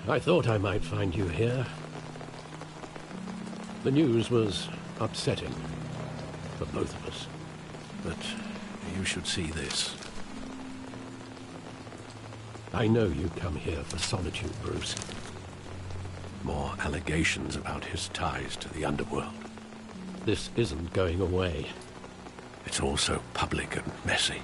I thought I might find you here. The news was upsetting for both of us. But you should see this. I know you come here for solitude, Bruce. More allegations about his ties to the underworld. This isn't going away. It's all so public and messy.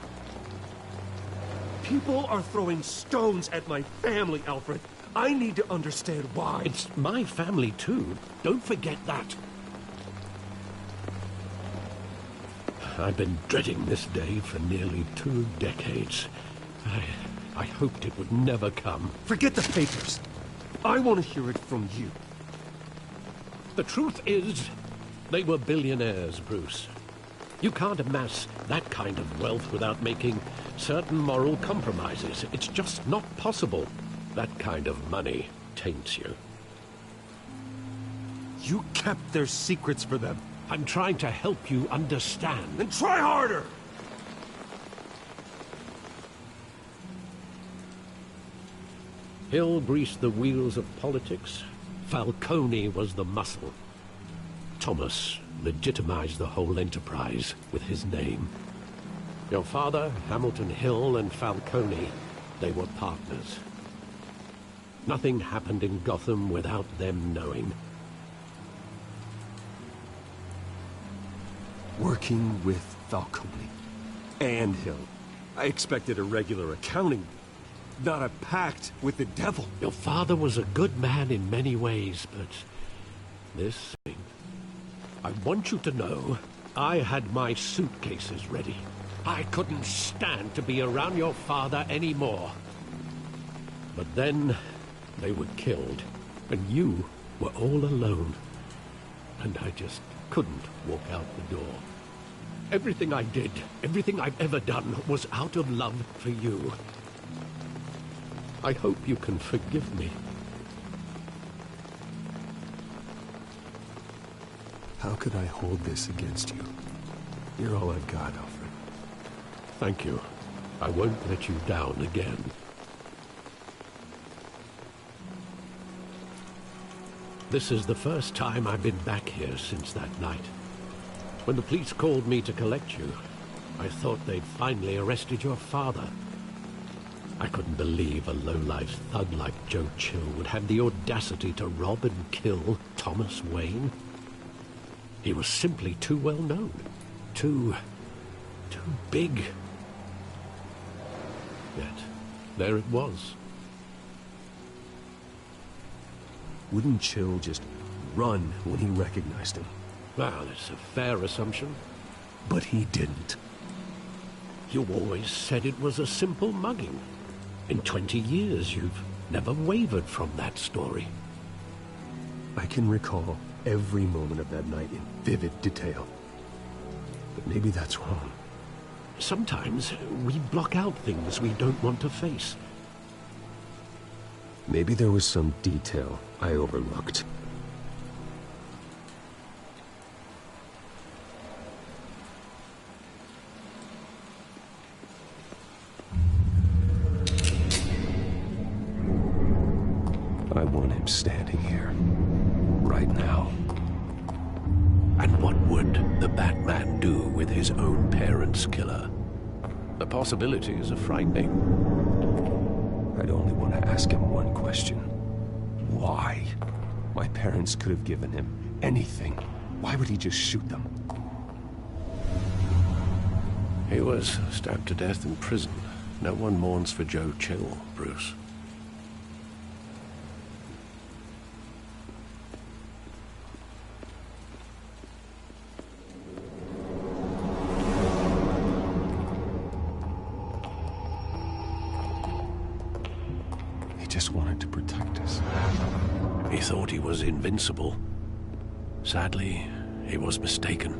People are throwing stones at my family, Alfred. I need to understand why. It's my family, too. Don't forget that. I've been dreading this day for nearly 2 decades. I hoped it would never come. Forget the papers. I want to hear it from you. The truth is, they were billionaires, Bruce. You can't amass that kind of wealth without making certain moral compromises. It's just not possible. That kind of money taints you. You kept their secrets for them. I'm trying to help you understand. Then try harder! Hill greased the wheels of politics. Falcone was the muscle. Thomas legitimized the whole enterprise with his name. Your father, Hamilton Hill, and Falcone, they were partners. Nothing happened in Gotham without them knowing. Working with Falcone and Hill. I expected a regular accounting, not a pact with the devil. Your father was a good man in many ways, but this thing... I want you to know, I had my suitcases ready. I couldn't stand to be around your father anymore. But then, they were killed, and you were all alone. And I just couldn't walk out the door. Everything I did, everything I've ever done, was out of love for you. I hope you can forgive me. How could I hold this against you? You're all I've got, Alfred. Thank you. I won't let you down again. This is the first time I've been back here since that night. When the police called me to collect you, I thought they'd finally arrested your father. I couldn't believe a low-life thug like Joe Chill would have the audacity to rob and kill Thomas Wayne. He was simply too well known. Too big. Yet, there it was. Wouldn't Chill just run when he recognized him? Well, it's a fair assumption. But he didn't. You always said it was a simple mugging. In 20 years, you've never wavered from that story. I can recall every moment of that night in vivid detail. But maybe that's wrong. Sometimes we block out things we don't want to face. Maybe there was some detail I overlooked. I want him standing here, right now. And what would the Batman do with his own parents' killer? The possibilities are frightening. I'd only want to ask him one question. Why? My parents could have given him anything. Why would he just shoot them? He was stabbed to death in prison. No one mourns for Joe Chill, Bruce. Just wanted to protect us. He thought he was invincible. Sadly, he was mistaken.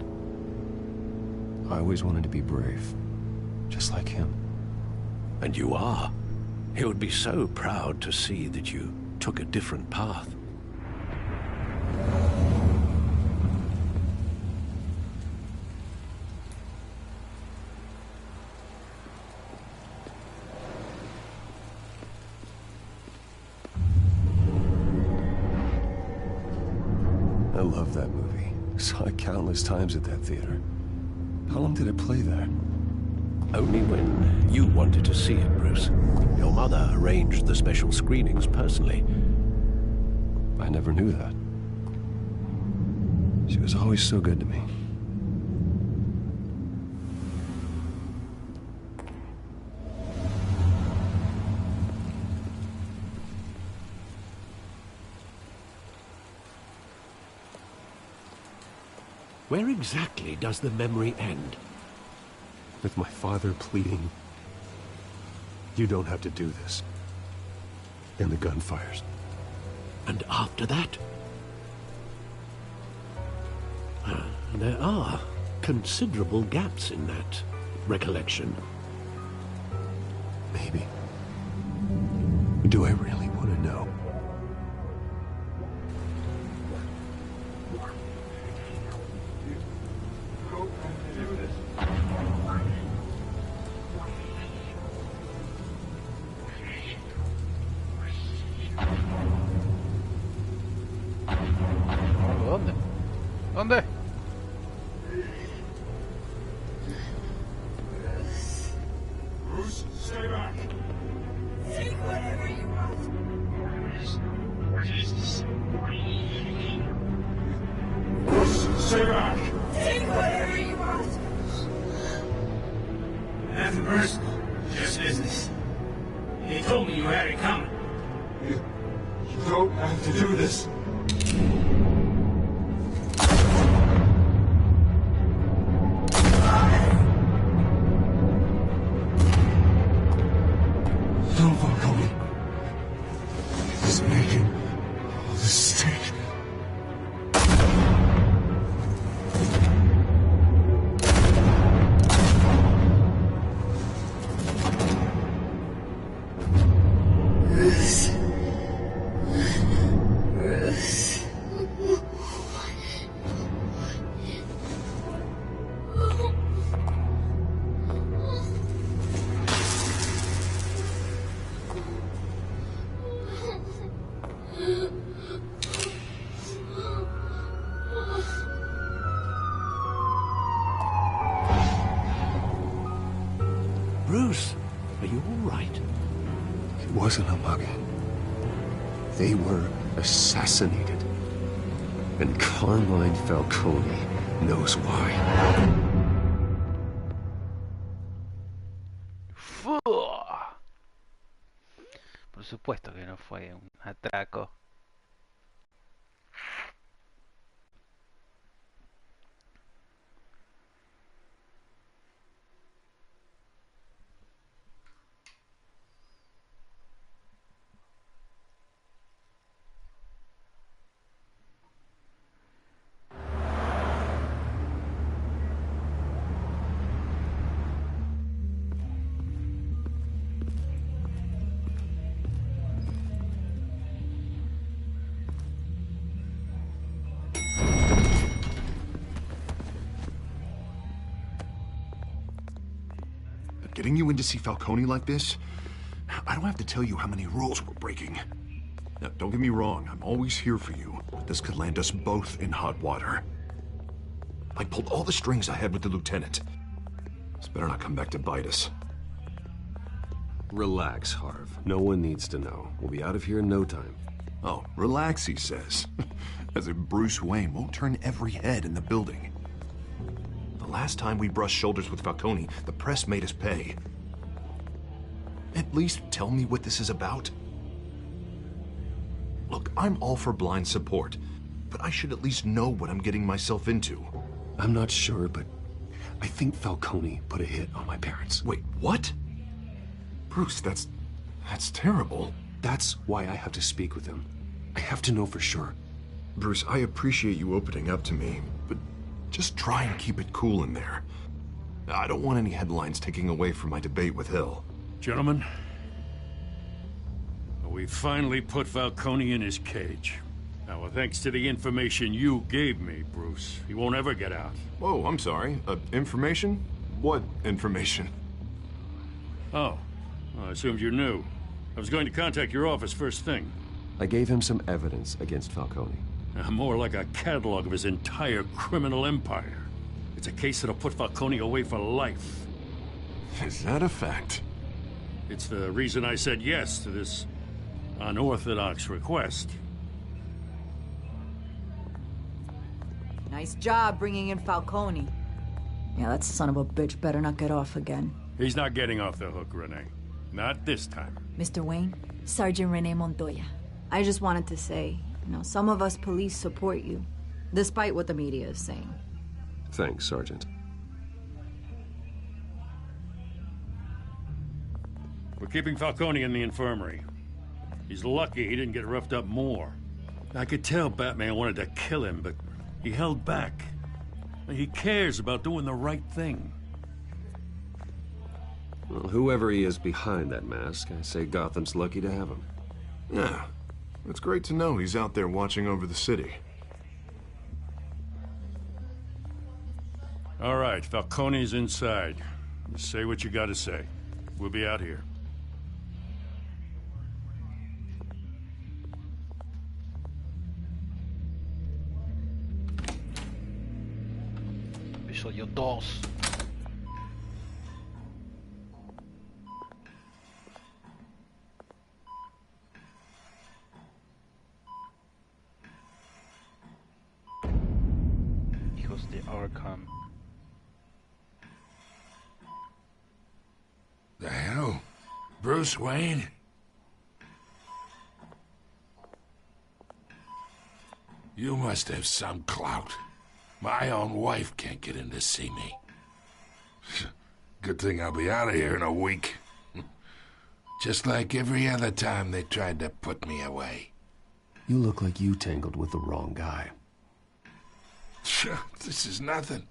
I always wanted to be brave, just like him. And you are. He would be so proud to see that you took a different path. love that movie. Saw it countless times at that theater. How long did it play there? Only when you wanted to see it, Bruce. Your mother arranged the special screenings personally. I never knew that. She was always so good to me. Where exactly does the memory end? With my father pleading, "You don't have to do this." And the gunfires. And after that? There are considerable gaps in that recollection. Maybe. Do I really want to know? ¿Dónde? ¿Dónde? Bruce, stay back. Take whatever you want. Bruce, stay back. Take whatever you want. Nothing personal, just business. He told me you had it coming. You don't have to do this. No, Falcone. He's making a mistake. Bruce, are you all right? It wasn't a mug. They were assassinated. And Carmine Falcone knows why. ¡Fu! Por supuesto que no fue un atraco. Getting you in to see Falcone like this? I don't have to tell you how many rules we're breaking. Now, don't get me wrong, I'm always here for you, but this could land us both in hot water. I pulled all the strings I had with the lieutenant. This better not come back to bite us. Relax, Harv. No one needs to know. We'll be out of here in no time. Oh, relax, he says. As if Bruce Wayne won't turn every head in the building. The last time we brushed shoulders with Falcone, the press made us pay. At least tell me what this is about. Look, I'm all for blind support, but I should at least know what I'm getting myself into. I'm not sure, but I think Falcone put a hit on my parents. Wait, what? Bruce, that's terrible. That's why I have to speak with him. I have to know for sure. Bruce, I appreciate you opening up to me, but just try and keep it cool in there. I don't want any headlines taking away from my debate with Hill. Gentlemen, we finally put Falcone in his cage. Now, thanks to the information you gave me, Bruce, he won't ever get out. Whoa, I'm sorry. Information? What information? Oh, well, I assumed you knew. I was going to contact your office first thing. I gave him some evidence against Falcone. More like a catalog of his entire criminal empire. It's a case that'll put Falcone away for life. Is that a fact? It's the reason I said yes to this unorthodox request. Nice job bringing in Falcone. Yeah, that son of a bitch better not get off again. He's not getting off the hook, Renee. Not this time. Mr. Wayne, Sergeant Renee Montoya. I just wanted to say, some of us police support you, despite what the media is saying. Thanks, Sergeant. We're keeping Falcone in the infirmary. He's lucky he didn't get roughed up more. I could tell Batman wanted to kill him, but he held back. He cares about doing the right thing. Well, whoever he is behind that mask, I say Gotham's lucky to have him. Yeah, it's great to know he's out there watching over the city. All right, Falcone's inside. Just say what you gotta say. We'll be out here. Episodio 2. Hijos de Arkham. The hell? Bruce Wayne? You must have some clout. My own wife can't get in to see me. Good thing I'll be out of here in a week. Just like every other time they tried to put me away. You look like you tangled with the wrong guy. This is nothing.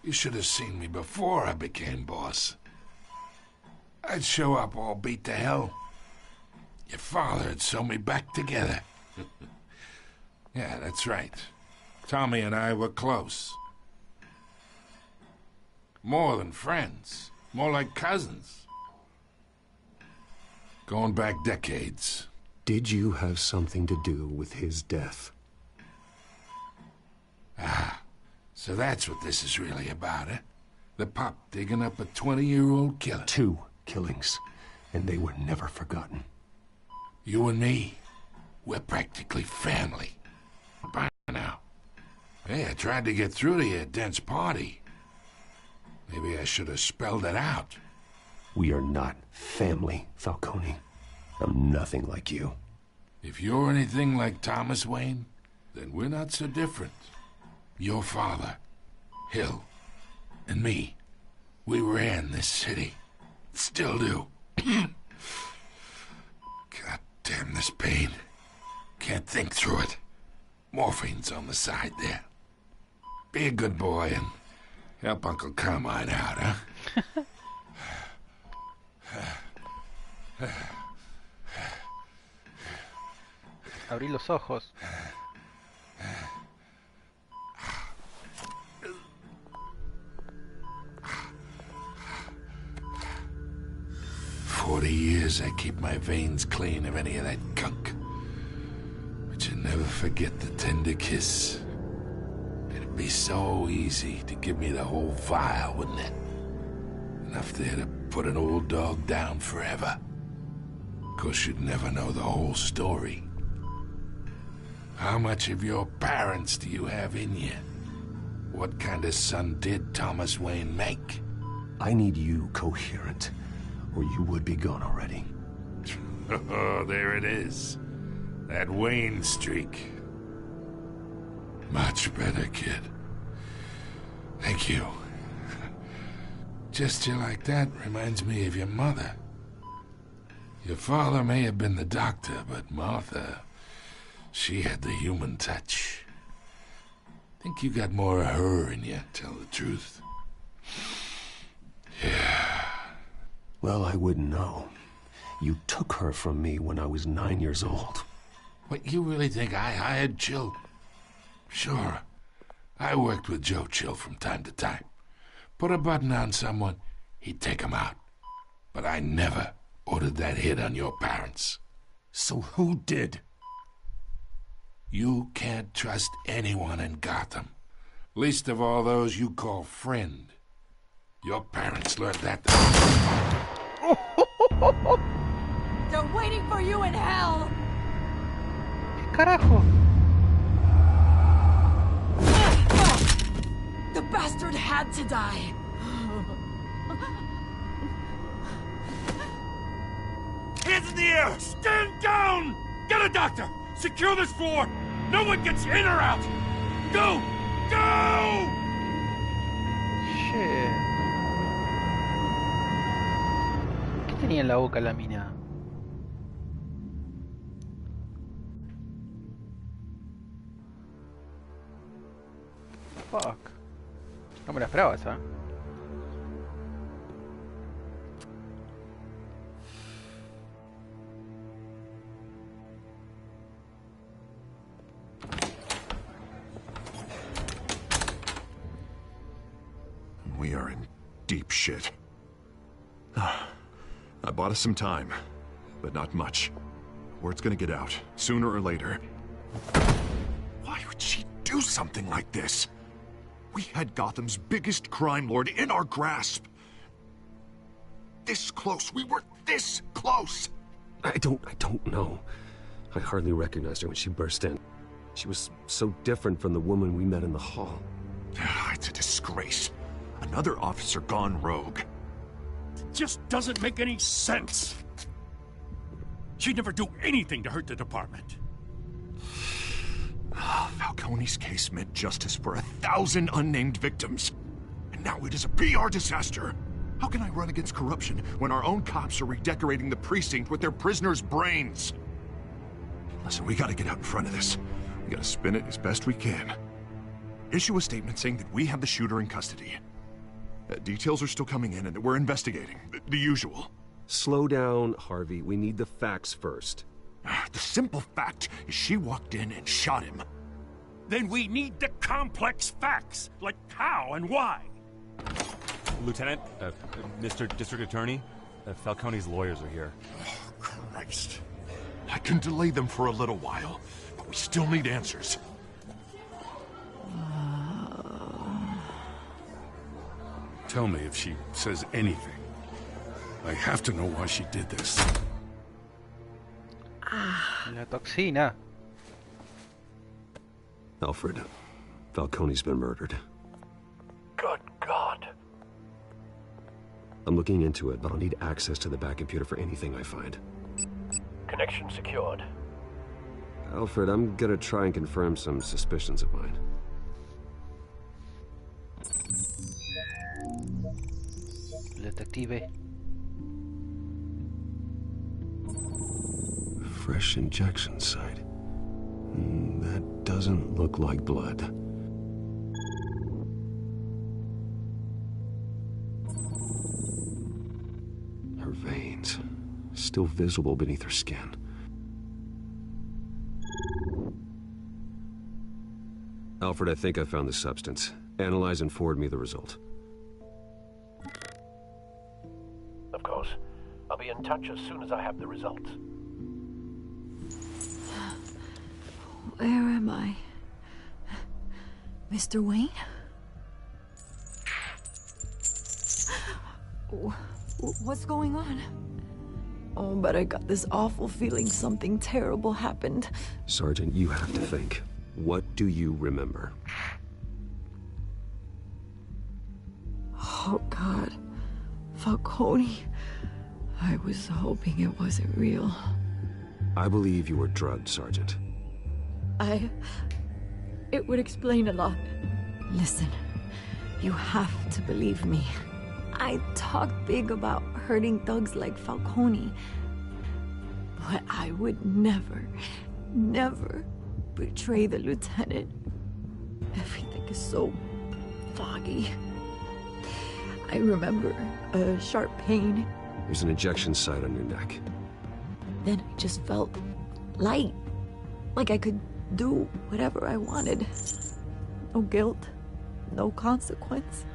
You should have seen me before I became boss. I'd show up all beat to hell. Your father'd sew me back together. Yeah, that's right. Tommy and I were close. More than friends. More like cousins. Going back decades. Did you have something to do with his death? Ah, so that's what this is really about, eh? The pup digging up a 20-year-old killer. 2 killings, and they were never forgotten. You and me, we're practically family. By now. Hey, I tried to get through to your dense party. Maybe I should have spelled it out. We are not family, Falcone. I'm nothing like you. If you're anything like Thomas Wayne, then we're not so different. Your father, Hill, and me, we ran this city. Still do. God damn this pain. Can't think through it. Morphine's on the side there. Be a good boy and help Uncle Carmine out, huh? Abrí los ojos. "40 years I keep my veins clean of any of that gunk. But you never forget the tender kiss. It'd be so easy to give me the whole vial, wouldn't it? Enough there to put an old dog down forever. Of course, you'd never know the whole story. How much of your parents do you have in you? What kind of son did Thomas Wayne make?" I need you coherent, or you would be gone already. Oh, there it is. That Wayne streak. Much better, kid. Thank you. Gesture like that reminds me of your mother. Your father may have been the doctor, but Martha, she had the human touch. Think you got more of her in you, tell the truth. Yeah. Well, I wouldn't know. You took her from me when I was 9 years old. What, you really think I hired Chill? Sure. I worked with Joe Chill from time to time. Put a button on someone, he'd take him out. But I never ordered that hit on your parents. So who did? You can't trust anyone in Gotham. Least of all those you call friend. Your parents learned that. They're waiting for you in hell! ¿Qué carajo? The bastard had to die. Hands in the air! Stand down! Get a doctor! Secure this floor! No one gets in or out! Go! Go! Shit. ¿Qué tenía en la boca la mina? Fuck. No me la esperaba esa. We are in deep shit. I bought us some time, but not much. Word's gonna get out, sooner or later. Why would she do something like this? We had Gotham's biggest crime lord in our grasp. This close. We were this close. I don't know. I hardly recognized her when she burst in. She was so different from the woman we met in the hall. It's a disgrace. Another officer gone rogue. Just doesn't make any sense. She'd never do anything to hurt the department. Falcone's case meant justice for 1,000 unnamed victims. And now it is a PR disaster. How can I run against corruption when our own cops are redecorating the precinct with their prisoners' brains? Listen, we gotta get out in front of this. We gotta spin it as best we can. Issue a statement saying that we have the shooter in custody. Details are still coming in and that we're investigating. The usual. Slow down, Harvey. We need the facts first. The simple fact is she walked in and shot him. Then we need the complex facts, like how and why. Lieutenant, Mr. District Attorney, Falcone's lawyers are here. Oh, Christ. I can delay them for a little while, but we still need answers. Tell me if she says anything. I have to know why she did this. La toxina. Alfred, Falcone's been murdered. Good God. I'm looking into it, but I'll need access to the back computer for anything I find. Connection secured. Alfred, I'm gonna try and confirm some suspicions of mine. Detective. Fresh injection site. That doesn't look like blood. Her veins, still visible beneath her skin. Alfred, I think I found the substance. Analyze and forward me the result. Of course. I'll be in touch as soon as I have the results. Where am I? Mr. Wayne? What's going on? Oh, but I got this awful feeling something terrible happened. Sergeant, you have to think. What do you remember? Oh, God. Falcone. I was hoping it wasn't real. I believe you were drugged, Sergeant. It would explain a lot. Listen, you have to believe me. I talk big about hurting thugs like Falcone. But I would never betray the lieutenant. Everything is so foggy. I remember a sharp pain. There's an injection site on your neck. Then I just felt light. Like I could do whatever I wanted. No guilt, no consequence.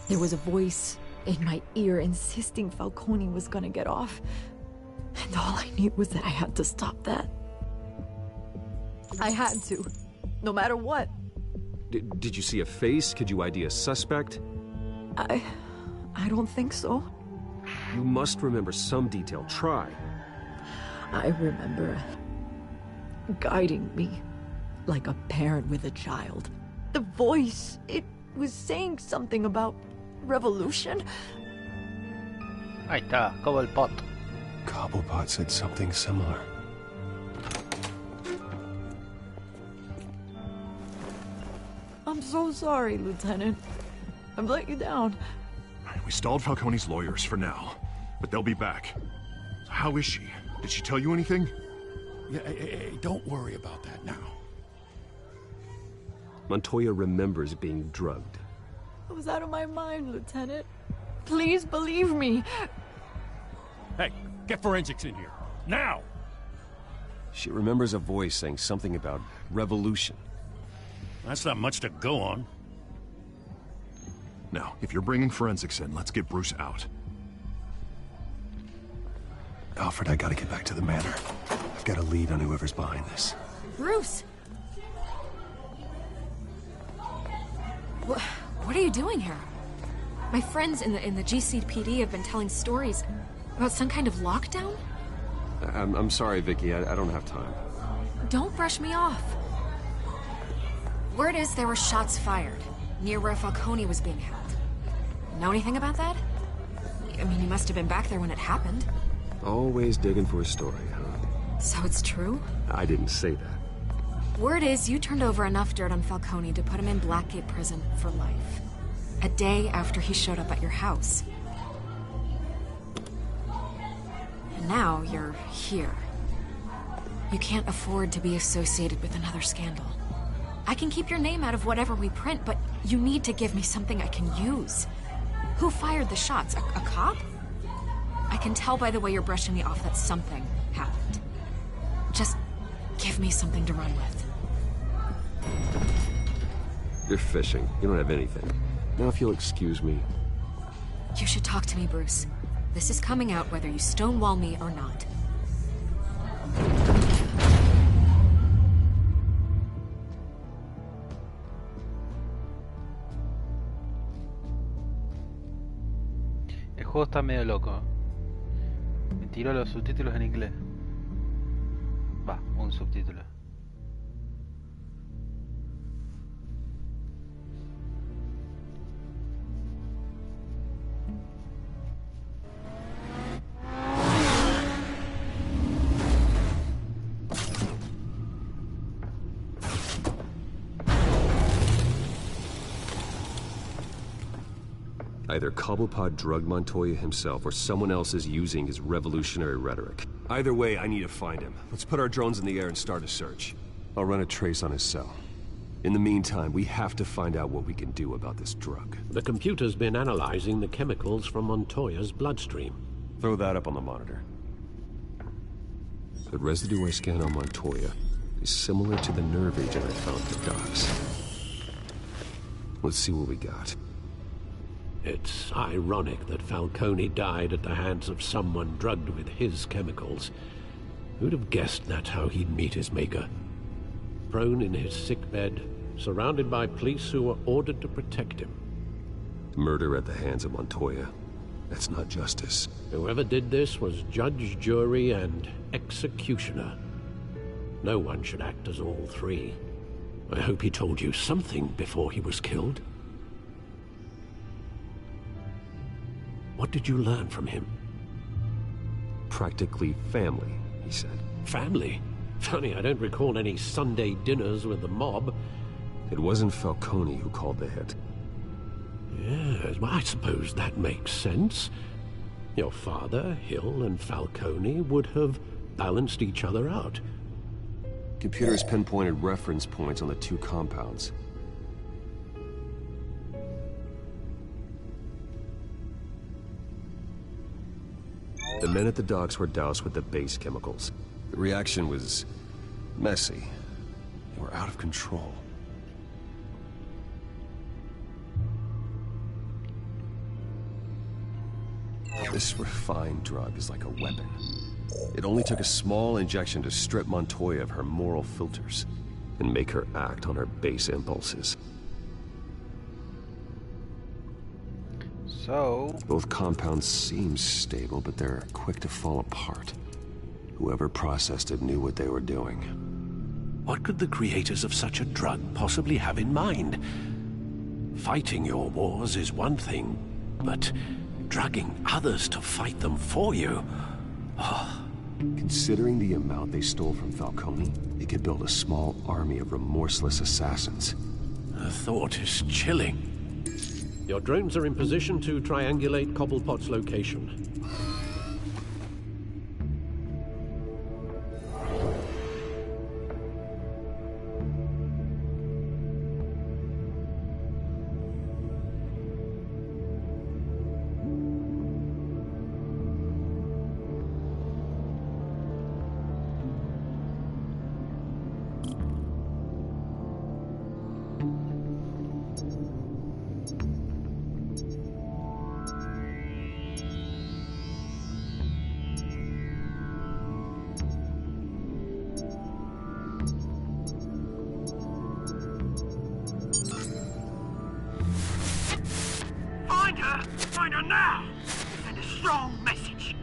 There was a voice in my ear insisting Falcone was gonna get off. And all I knew was that I had to stop that. I had to. No matter what. Did you see a face? Could you ID a suspect? I don't think so. You must remember some detail. Try. I remember guiding me like a parent with a child. The voice, it was saying something about revolution. Ahí está, Cobblepot. Cobblepot said something similar. I'm so sorry, Lieutenant. I've let you down. We stalled Falcone's lawyers for now, but they'll be back. How is she? Did she tell you anything? Yeah, hey, don't worry about that now. Montoya remembers being drugged. I was out of my mind, Lieutenant. Please believe me. Hey, get forensics in here. Now! She remembers a voice saying something about revolution. That's not much to go on. Now, if you're bringing forensics in, let's get Bruce out. Alfred, I gotta get back to the manor. I've got a lead on whoever's behind this. Bruce! What are you doing here? My friends in the GCPD have been telling stories about some kind of lockdown? I'm sorry, Vicky. I don't have time. Don't brush me off. Word is there were shots fired near where Falcone was being held. Know anything about that? I mean, you must have been back there when it happened. Always digging for a story, huh? So it's true? I didn't say that. Word is you turned over enough dirt on Falcone to put him in Blackgate Prison for life. A day after he showed up at your house. And now you're here. You can't afford to be associated with another scandal. I can keep your name out of whatever we print, but you need to give me something I can use. Who fired the shots? A cop? I can tell by the way you're brushing me off that something happened. Just give me something to run with. You're fishing. You don't have anything. Now if you'll excuse me. You should talk to me, Bruce. This is coming out whether you stonewall me or not. El juego está medio loco. Me tiró los subtítulos en inglés. Va, un subtítulo. Either Cobblepot drugged Montoya himself, or someone else is using his revolutionary rhetoric. Either way, I need to find him. Let's put our drones in the air and start a search. I'll run a trace on his cell. In the meantime, we have to find out what we can do about this drug. The computer's been analyzing the chemicals from Montoya's bloodstream. Throw that up on the monitor. The residue I scanned on Montoya is similar to the nerve agent I found at the docks. Let's see what we got. It's ironic that Falcone died at the hands of someone drugged with his chemicals. Who'd have guessed that's how he'd meet his maker? Prone in his sickbed, surrounded by police who were ordered to protect him. Murder at the hands of Montoya. That's not justice. Whoever did this was judge, jury, and executioner. No one should act as all three. I hope he told you something before he was killed. What did you learn from him? Practically family, he said. Family? Funny, I don't recall any Sunday dinners with the mob. It wasn't Falcone who called the hit. Yes, well, I suppose that makes sense. Your father, Hill, and Falcone would have balanced each other out. Computers pinpointed reference points on the two compounds. The men at the docks were doused with the base chemicals. The reaction was messy. They were out of control. This refined drug is like a weapon. It only took a small injection to strip Montoya of her moral filters. and make her act on her base impulses. So... Both compounds seem stable, but they're quick to fall apart. Whoever processed it knew what they were doing. What could the creators of such a drug possibly have in mind? Fighting your wars is one thing, but drugging others to fight them for you... Oh. Considering the amount they stole from Falcone, they could build a small army of remorseless assassins. The thought is chilling. Your drones are in position to triangulate Cobblepot's location. Find her now! Send a strong message!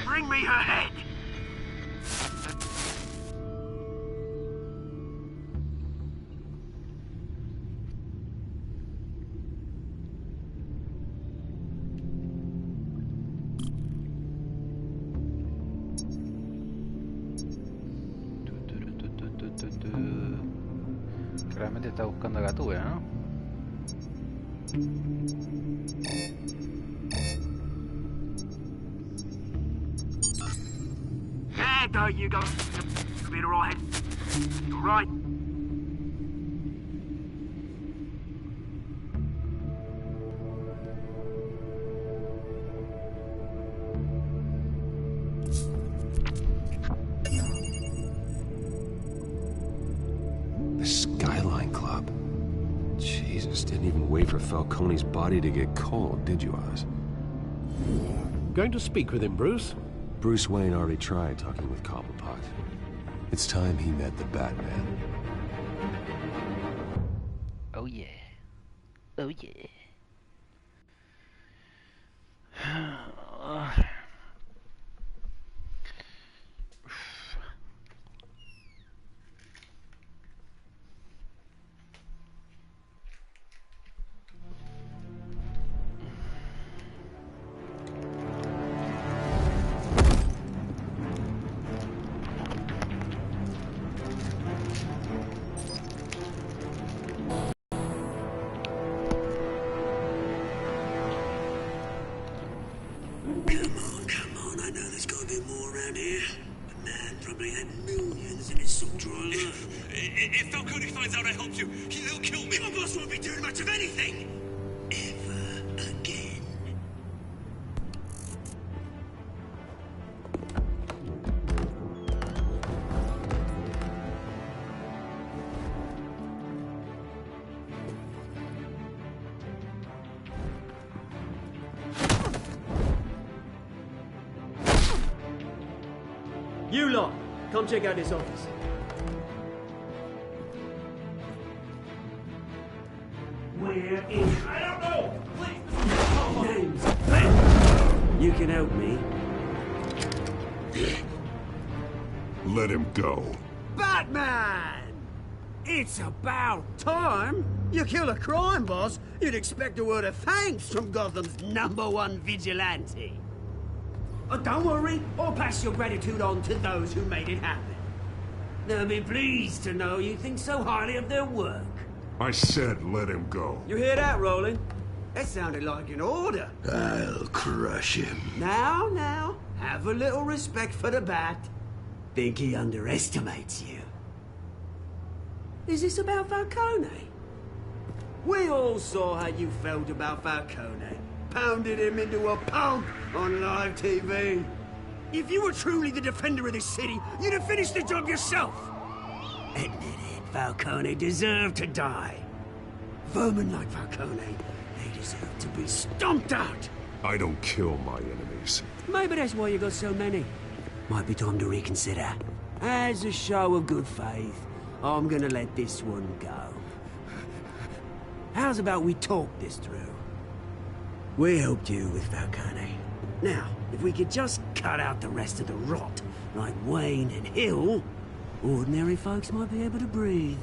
Bring me her head! Claramente está buscando a Gatúbela, ¿no? There you go. You'll be alright. All right. The Skyline Club. Jesus, didn't even wait for Falcone's body to get cold, did you, Oz? Going to speak with him, Bruce? Bruce Wayne already tried talking with Cobblepot. It's time he met the Batman. Oh yeah. Oh yeah. If Falcone finds out I helped you, he'll kill me. Your boss won't be doing much of anything. Ever again. You lot, come check out his office. Where is... I don't know! Please! Names. Ben! You can help me. Let him go. Batman! It's about time. You kill a crime boss, you'd expect a word of thanks from Gotham's #1 vigilante. Oh, don't worry, I'll pass your gratitude on to those who made it happen. They'll be pleased to know you think so highly of their work. I said let him go. You hear that, Roland? That sounded like an order. I'll crush him. Now, have a little respect for the bat. Think he underestimates you. Is this about Falcone? We all saw how you felt about Falcone. Pounded him into a pulp on live TV. If you were truly the defender of this city, you'd have finished the job yourself. Admit it, Falcone deserved to die. Vermin like Falcone, they deserve to be stomped out. I don't kill my enemies. Maybe that's why you got so many. Might be time to reconsider. As a show of good faith, I'm gonna let this one go. How's about we talk this through? We helped you with Falcone. Now, if we could just cut out the rest of the rot, like Wayne and Hill, ordinary folks might be able to breathe.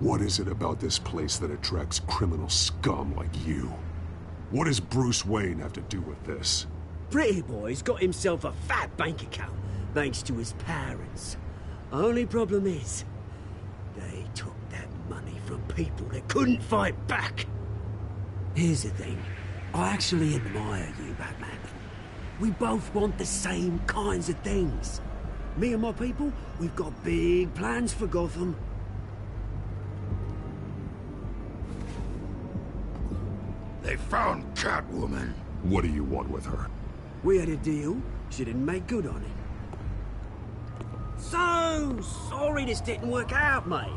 What is it about this place that attracts criminal scum like you? What does Bruce Wayne have to do with this? Pretty Boy's got himself a fat bank account, thanks to his parents. Only problem is, they took that money from people that couldn't fight back. Here's the thing. I actually admire you, Batman. We both want the same kinds of things. Me and my people, we've got big plans for Gotham. They found Catwoman. What do you want with her? We had a deal. She didn't make good on it. So sorry this didn't work out, mate.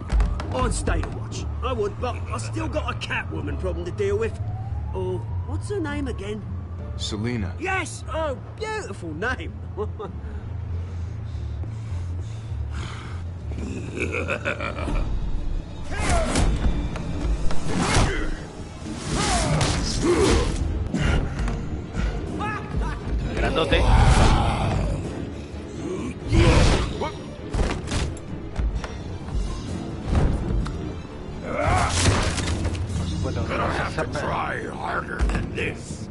I'd stay to watch. I would, but I still got a Catwoman problem to deal with. Oh, what's her name again? Selina. Yes! Oh, beautiful name. Grandote. Gonna have to try harder than this.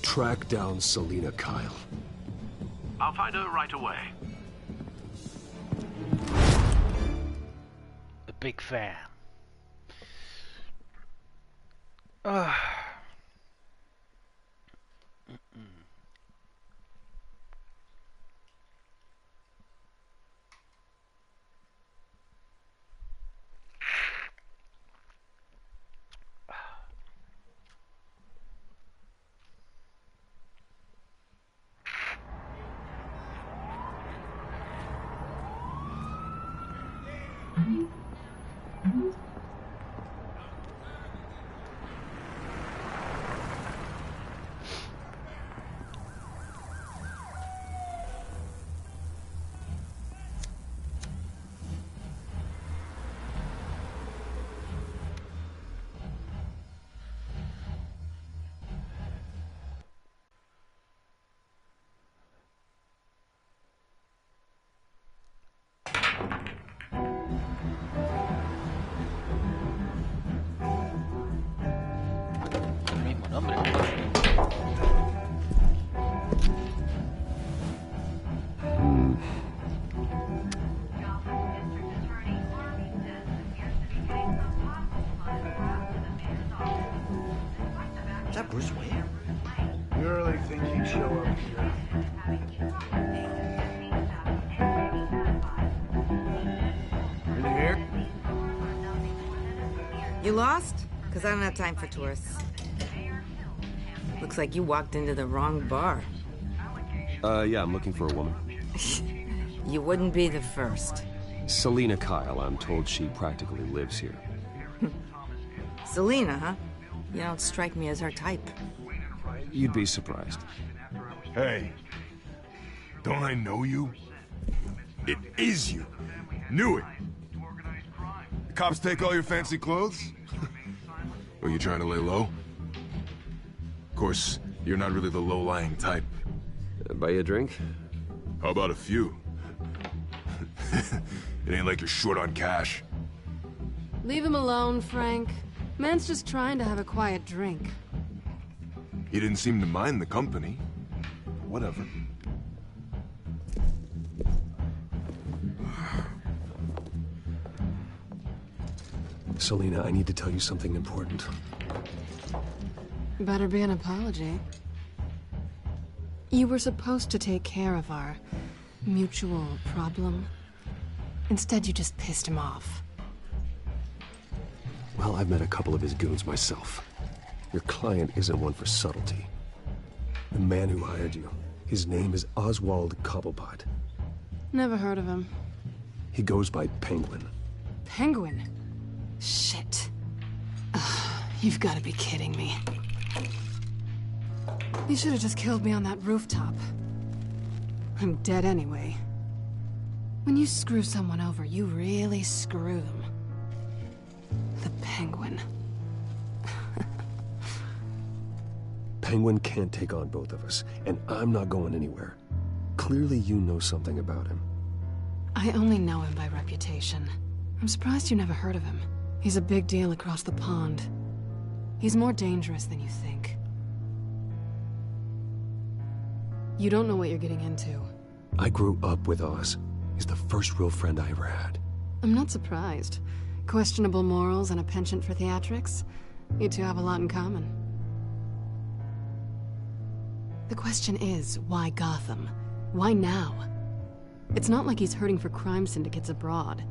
Track down Selina Kyle. I'll find her right away. A big fan. Is that Bruce Wayne? You really think he'd show up here? Are you here? You lost? Because I don't have time for tourists. Looks like you walked into the wrong bar. Yeah, I'm looking for a woman. You wouldn't be the first. Selina Kyle, I'm told she practically lives here. Selina, huh? You don't strike me as her type. You'd be surprised. Hey, don't I know you? It is you. Knew it. Cops take all your fancy clothes? Are you trying to lay low? Of course, you're not really the low-lying type. Buy you a drink? How about a few? It ain't like you're short on cash. Leave him alone, Frank. Man's just trying to have a quiet drink. He didn't seem to mind the company. Whatever. Selina, I need to tell you something important. Better be an apology. You were supposed to take care of our mutual problem. Instead, you just pissed him off. Well, I've met a couple of his goons myself. Your client isn't one for subtlety. The man who hired you, his name is Oswald Cobblepot. Never heard of him. He goes by Penguin. Penguin? Shit. Ugh, you've got to be kidding me. You should have just killed me on that rooftop. I'm dead anyway. When you screw someone over, you really screw them. The Penguin. Penguin can't take on both of us, and I'm not going anywhere. Clearly you know something about him. I only know him by reputation. I'm surprised you never heard of him. He's a big deal across the pond. He's more dangerous than you think. You don't know what you're getting into. I grew up with Oz. He's the first real friend I ever had. I'm not surprised. Questionable morals and a penchant for theatrics. You two have a lot in common. The question is, why Gotham? Why now? It's not like he's hurting for crime syndicates abroad.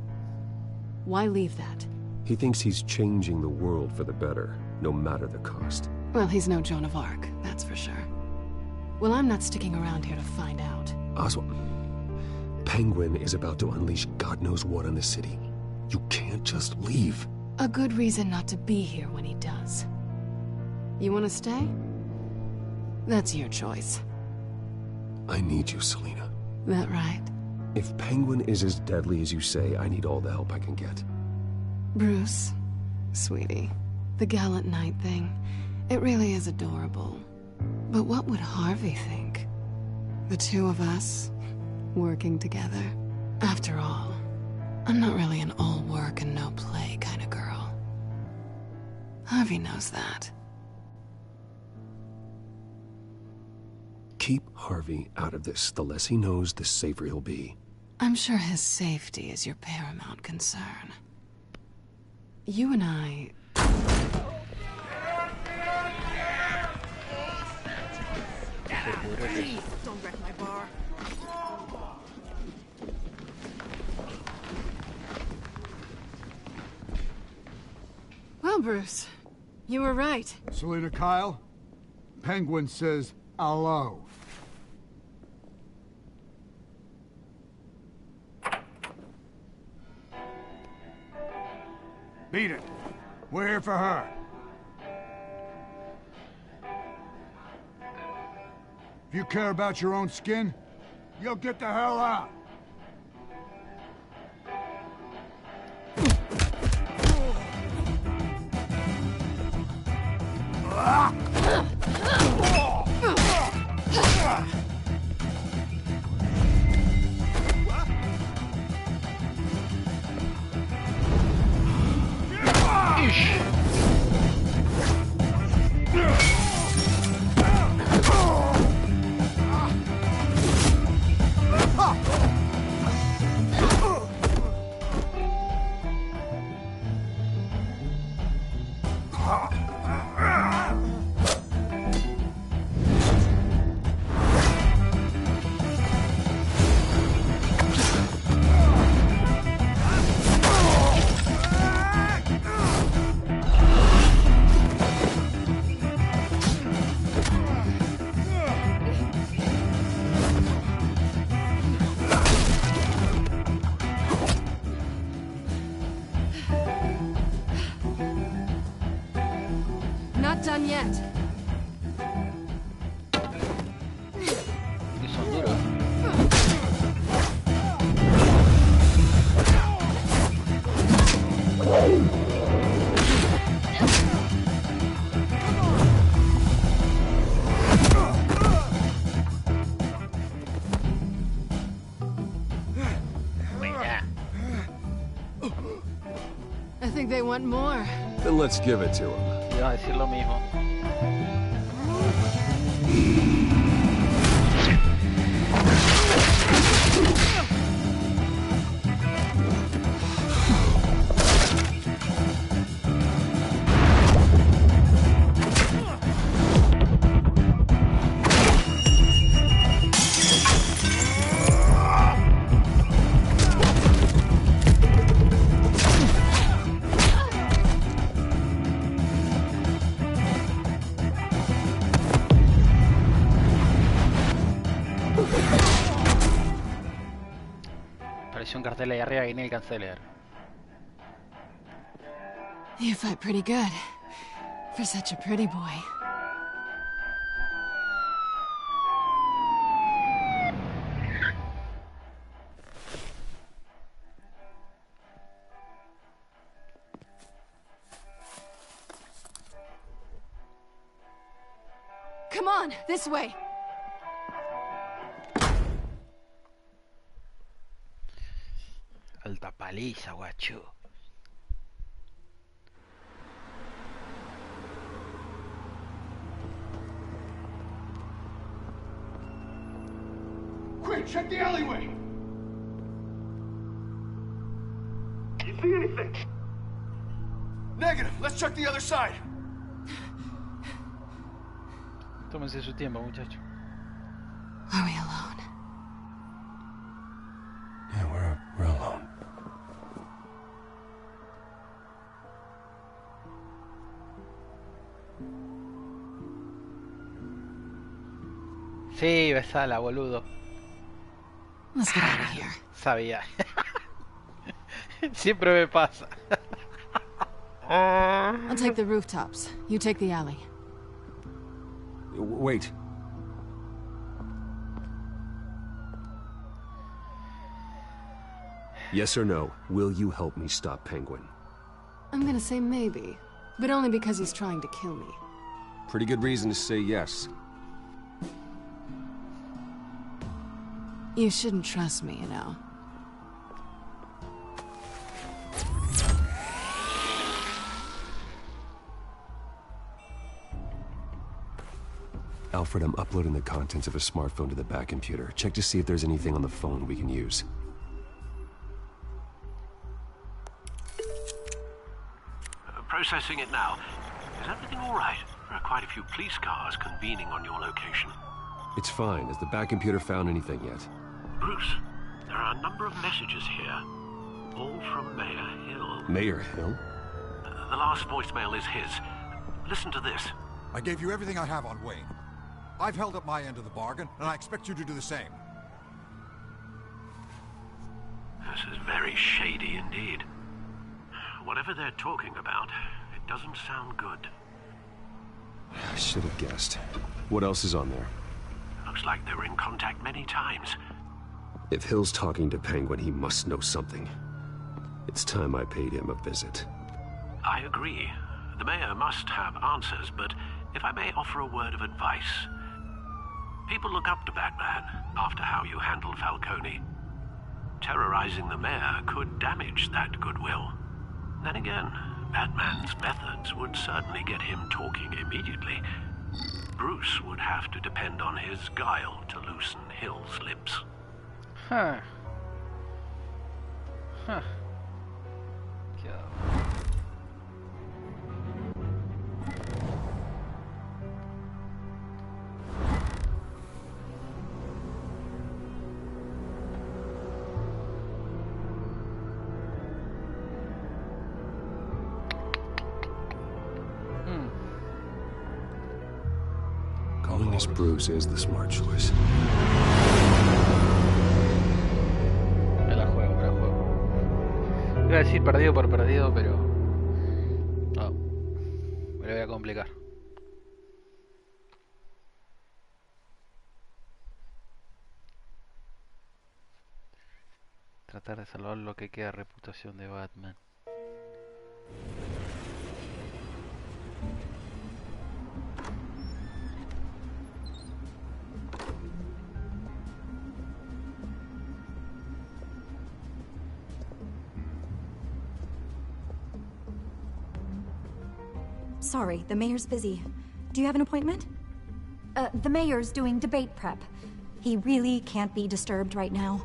Why leave that? He thinks he's changing the world for the better, no matter the cost. Well, he's no Joan of Arc, that's for sure. Well, I'm not sticking around here to find out. Oswald, Penguin is about to unleash God knows what on the city. You can't just leave. A good reason not to be here when he does. You want to stay? That's your choice. I need you, Selina. That right? If Penguin is as deadly as you say, I need all the help I can get. Bruce, sweetie, the gallant knight thing, it really is adorable. But what would Harvey think? The two of us, working together. After all, I'm not really an all work and no play kind of girl. Harvey knows that. Keep Harvey out of this. The less he knows, the safer he'll be. I'm sure his safety is your paramount concern. You and I... Please, don't wreck my bar. Well, Bruce, you were right. Selina Kyle, Penguin says hello. Beat it. We're here for her. If you care about your own skin, you'll get the hell out. they want more. Then let's give it to him. Iba a decir lo mismo. Apareció un cartel ahí arriba y ni el canciller. You fight pretty good. For such a pretty boy. Come on, this way. Alta paliza, guacho. Quick, check the alleyway! You see anything? Negative. Let's check the other side. Tómense su tiempo, muchacho. Are we alone? Yeah, we're alone. Sí, besala, boludo. Let's get out of here. Sabía. Siempre me pasa. I'll take the rooftops. You take the alley. Wait. Yes or no, will you help me stop Penguin? I'm gonna say maybe, but only because he's trying to kill me. Pretty good reason to say yes. You shouldn't trust me, you know. Alfred, I'm uploading the contents of a smartphone to the back computer. Check to see if there's anything on the phone we can use. Processing it now. Is everything all right? There are quite a few police cars convening on your location. It's fine. Has the back computer found anything yet? Bruce, there are a number of messages here. All from Mayor Hill. Mayor Hill? The last voicemail is his. Listen to this. I gave you everything I have on Wayne. I've held up my end of the bargain, and I expect you to do the same. This is very shady indeed. Whatever they're talking about, it doesn't sound good. I should have guessed. What else is on there? Looks like they were in contact many times. If Hill's talking to Penguin, he must know something. It's time I paid him a visit. I agree. The mayor must have answers, but if I may offer a word of advice. People look up to Batman after how you handled Falcone. Terrorizing the mayor could damage that goodwill. Then again, Batman's methods would certainly get him talking immediately. Bruce would have to depend on his guile to loosen Hill's lips. Huh. Huh. Calling this Bruce is the smart choice. Me la juego, me la juego. Iba a decir perdido por perdido, pero... No. Me lo voy a complicar. Tratar de salvar lo que queda de reputación de Batman. sorry. The mayor's busy. Do you have an appointment? The mayor's doing debate prep. He really can't be disturbed right now.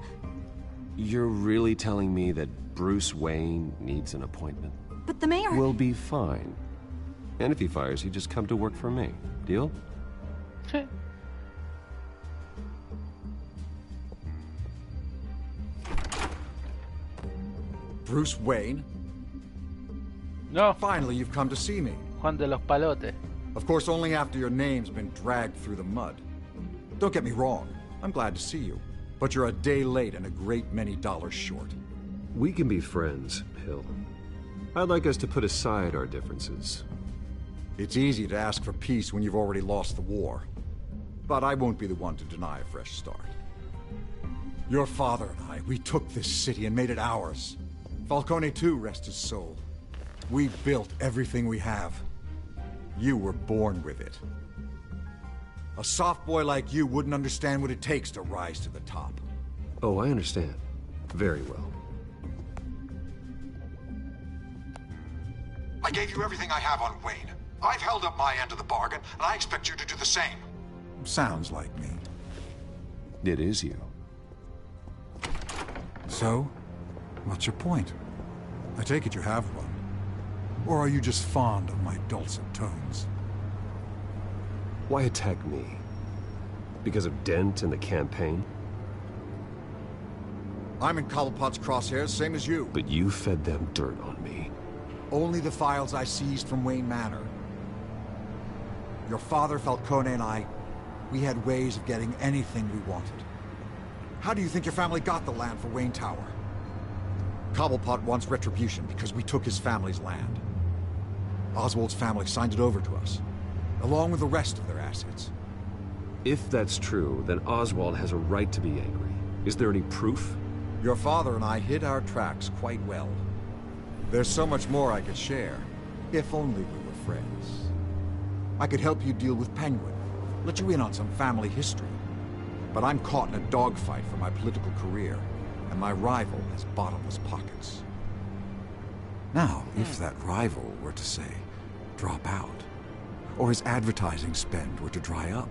You're really telling me that Bruce Wayne needs an appointment? But the mayor... We'll be fine. And if he fires, you just come to work for me. Deal? Bruce Wayne? No. Finally, you've come to see me. Juan de los Palotes. Of course, only after your name's been dragged through the mud. Don't get me wrong. I'm glad to see you. But you're a day late and a great many dollars short. We can be friends, Hill. I'd like us to put aside our differences. It's easy to ask for peace when you've already lost the war. But I won't be the one to deny a fresh start. Your father and I, we took this city and made it ours. Falcone too, rest his soul. We built everything we have. You were born with it. A soft boy like you wouldn't understand what it takes to rise to the top. Oh, I understand. Very well. I gave you everything I have on Wayne. I've held up my end of the bargain, and I expect you to do the same. Sounds like me. It is you. So, what's your point? I take it you have one. Or are you just fond of my dulcet tones? Why attack me? Because of Dent and the campaign? I'm in Cobblepot's crosshairs, same as you. But you fed them dirt on me. Only the files I seized from Wayne Manor. Your father, Falcone, and I, we had ways of getting anything we wanted. How do you think your family got the land for Wayne Tower? Cobblepot wants retribution because we took his family's land. Oswald's family signed it over to us, along with the rest of their assets. If that's true, then Oswald has a right to be angry. Is there any proof? Your father and I hid our tracks quite well. There's so much more I could share, if only we were friends. I could help you deal with Penguin, let you in on some family history. But I'm caught in a dogfight for my political career, and my rival has bottomless pockets. Now, if that rival were to say, drop out, or his advertising spend were to dry up,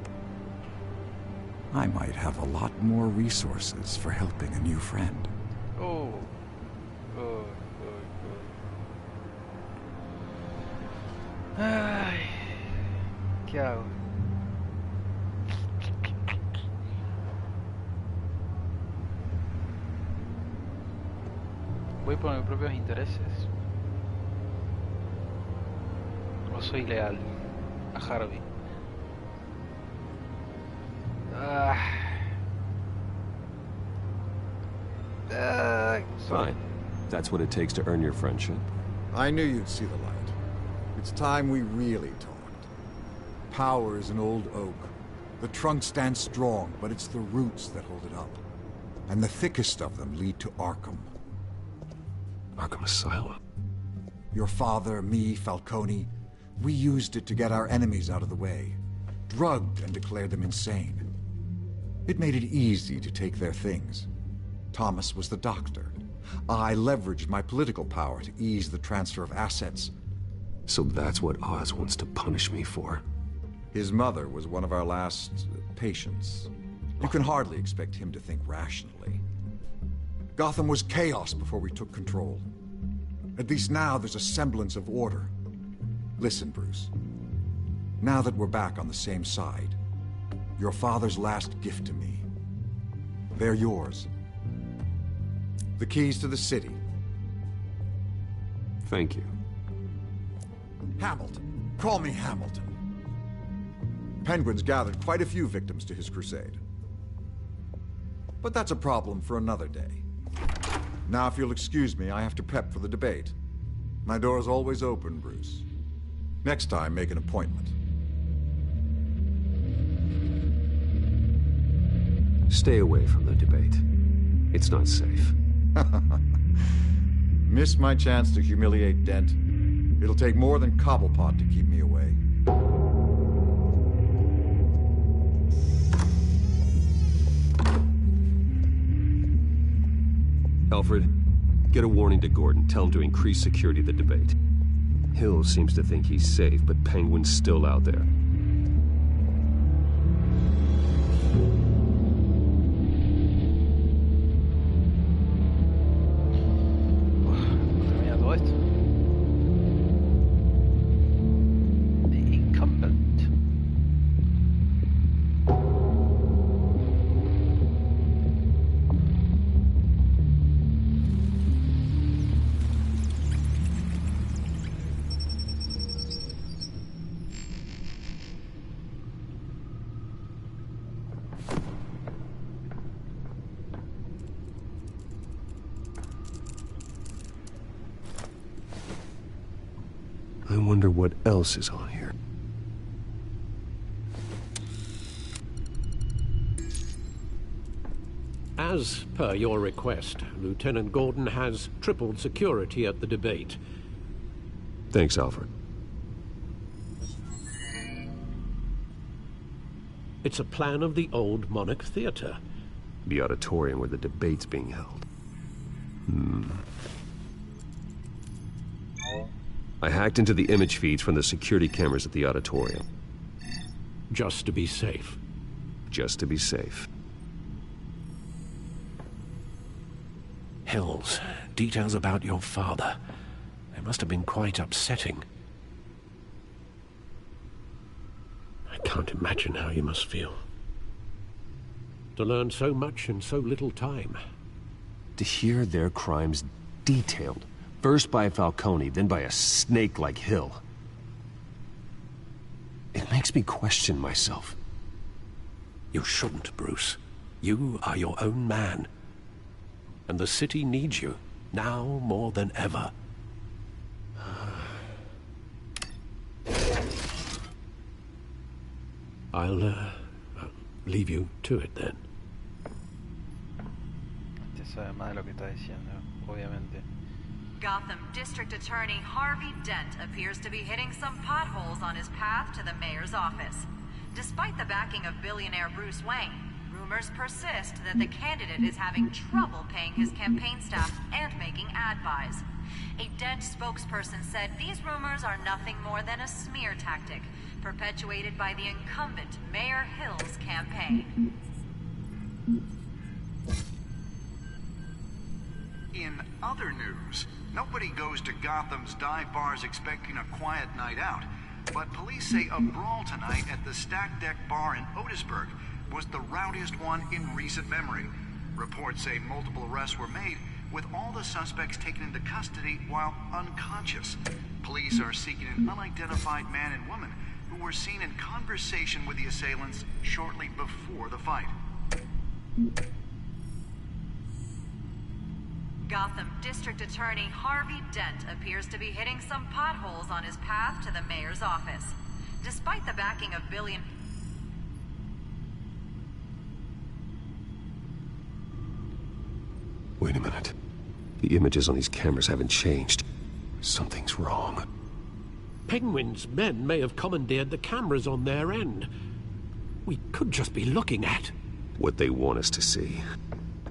I might have a lot more resources for helping a new friend. Oh. Ay, ¿qué hago? ¿Voy por mis propios intereses? ¿O soy leal a Harvey? Fine. That's what it takes to earn your friendship. I knew you'd see the light. It's time we really talked. Power is an old oak. The trunk stands strong, but it's the roots that hold it up. And the thickest of them lead to Arkham. Arkham Asylum? Your father, me, Falcone, we used it to get our enemies out of the way. Drugged and declared them insane. It made it easy to take their things. Thomas was the doctor. I leveraged my political power to ease the transfer of assets. So that's what Oz wants to punish me for? His mother was one of our last patients. You can hardly expect him to think rationally. Gotham was chaos before we took control. At least now there's a semblance of order. Listen, Bruce. Now that we're back on the same side, your father's last gift to me, they're yours. The keys to the city. Thank you. Hamilton. Call me Hamilton. Penguin's gathered quite a few victims to his crusade. But that's a problem for another day. Now, if you'll excuse me, I have to prep for the debate. My door's always open, Bruce. Next time, make an appointment. Stay away from the debate. It's not safe. Miss my chance to humiliate Dent. It'll take more than Cobblepot to keep me away. Alfred, get a warning to Gordon. Tell him to increase security at the debate. Hill seems to think he's safe, but Penguin's still out there. Mira todo esto. The Incumbent. I wonder what else is on here. As per your request, Lieutenant Gordon has tripled security at the debate. Thanks, Alfred. It's a plan of the old Monarch Theater. The auditorium where the debate's being held. I hacked into the image feeds from the security cameras at the auditorium. Just to be safe. Just to be safe. Hills, details about your father. They must have been quite upsetting. I can't imagine how you must feel. To learn so much in so little time. To hear their crimes detailed. First by Falcone, then by a snake like Hill. It makes me question myself. You shouldn't, Bruce. You are your own man. And the city needs you, now more than ever. I'll leave you to it then. Este sabe más de lo que está diciendo, obviamente. Gotham District Attorney Harvey Dent appears to be hitting some potholes on his path to the mayor's office. Despite the backing of billionaire Bruce Wayne, rumors persist that the candidate is having trouble paying his campaign staff and making ad buys. A Dent spokesperson said these rumors are nothing more than a smear tactic, perpetuated by the incumbent Mayor Hill's campaign. In other news, nobody goes to Gotham's dive bars expecting a quiet night out, but police say a brawl tonight at the Stack Deck Bar in Otisburg was the rowdiest one in recent memory. Reports say multiple arrests were made, with all the suspects taken into custody while unconscious. Police are seeking an unidentified man and woman who were seen in conversation with the assailants shortly before the fight. Gotham District Attorney Harvey Dent appears to be hitting some potholes on his path to the mayor's office. Despite the backing of Wait a minute. The images on these cameras haven't changed. Something's wrong. Penguin's men may have commandeered the cameras on their end. We could just be looking at what they want us to see.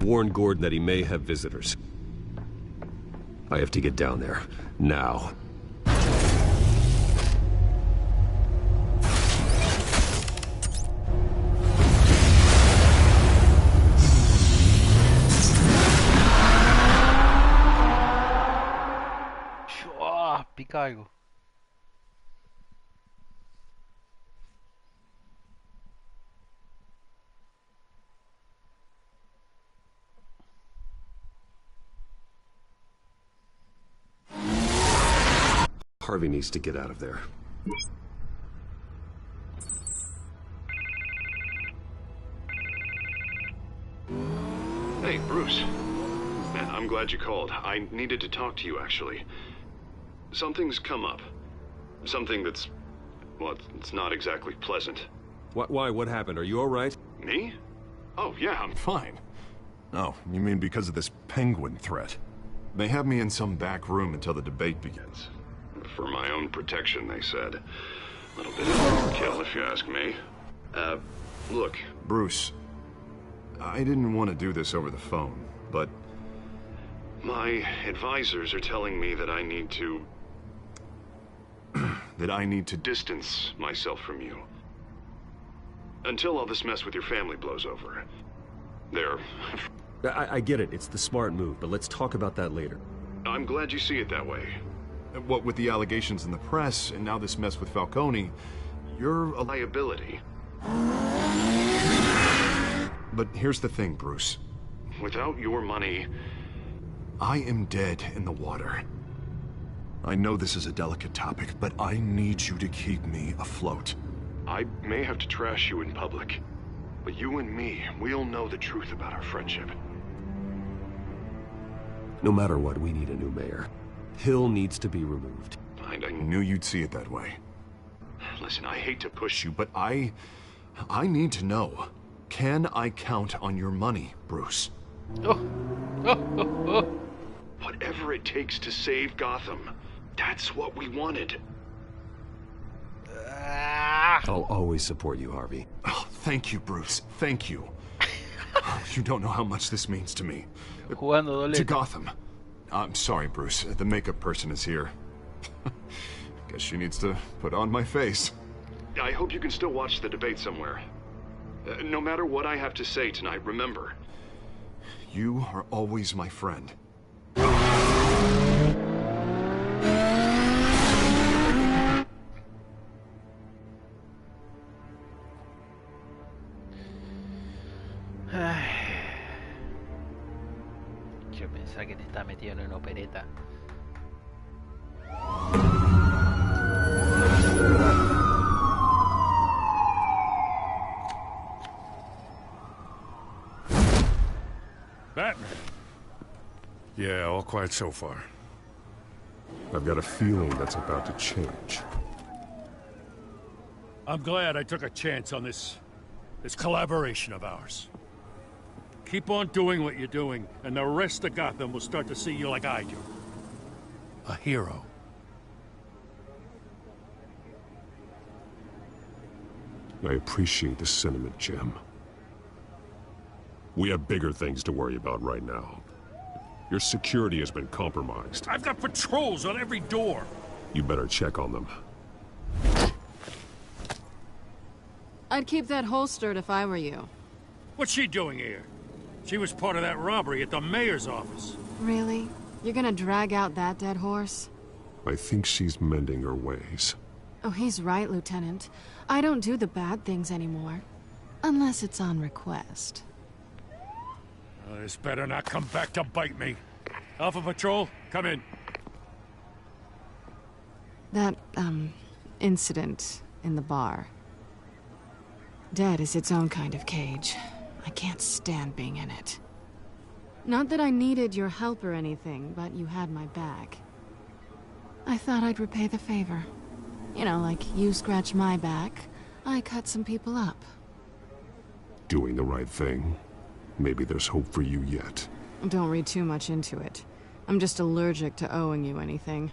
Warn Gordon that he may have visitors. I have to get down there. Now. Pica algo. Harvey needs to get out of there. Hey, Bruce. Man, I'm glad you called. I needed to talk to you, actually. Something's come up. Something that's... well, it's not exactly pleasant. Why? What happened? Are you all right? Me? Oh, yeah, I'm fine. Oh, you mean because of this Penguin threat? They have me in some back room until the debate begins. For my own protection, they said. A little bit of overkill, if you ask me. Look. Bruce, I didn't want to do this over the phone, but... my advisors are telling me that I need to... that I need to distance myself from you. Until all this mess with your family blows over. There. I get it, it's the smart move, but let's talk about that later. I'm glad you see it that way. What with the allegations in the press, and now this mess with Falcone, you're a liability. But here's the thing, Bruce. Without your money... I am dead in the water. I know this is a delicate topic, but I need you to keep me afloat. I may have to trash you in public, but you and me, we'll know the truth about our friendship. No matter what, we need a new mayor. Hill needs to be removed. I knew you'd see it that way. Listen, I hate to push you, but I need to know. Can I count on your money, Bruce? Whatever it takes to save Gotham. That's what we wanted. I'll always support you, Harvey. Oh, thank you, Bruce. Thank you. You don't know how much this means to me. To Gotham. I'm sorry, Bruce. The makeup person is here. Guess she needs to put on my face. I hope you can still watch the debate somewhere. No matter what I have to say tonight, remember. You are always my friend. Yo pensaba que te estaba metido en una opereta. Batman. Yeah, all quiet so far. I've got a feeling that's about to change. I'm glad I took a chance on this collaboration of ours. Keep on doing what you're doing, and the rest of Gotham will start to see you like I do. A hero. I appreciate the sentiment, Jim. We have bigger things to worry about right now. Your security has been compromised. I've got patrols on every door. You better check on them. I'd keep that holstered if I were you. What's she doing here? She was part of that robbery at the mayor's office. Really? You're gonna drag out that dead horse? I think she's mending her ways. Oh, he's right, Lieutenant. I don't do the bad things anymore. Unless it's on request. This better not come back to bite me. Alpha Patrol, come in. That, incident in the bar. Dead is its own kind of cage. I can't stand being in it. Not that I needed your help or anything, but you had my back. I thought I'd repay the favor. You know, like you scratch my back, I cut some people up. Doing the right thing. Maybe there's hope for you yet. Don't read too much into it. I'm just allergic to owing you anything.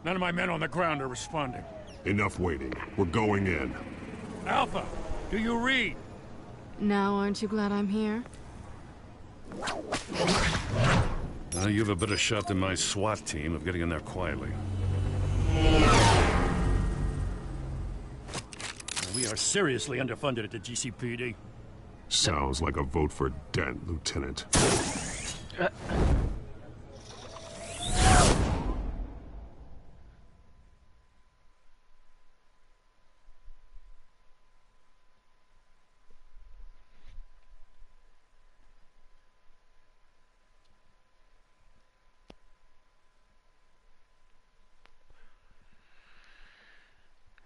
None of my men on the ground are responding. Enough waiting. We're going in. Alpha, do you read? Now aren't you glad I'm here? Well, you have a better shot than my SWAT team of getting in there quietly. We are seriously underfunded at the GCPD. Sounds like a vote for Dent, Lieutenant.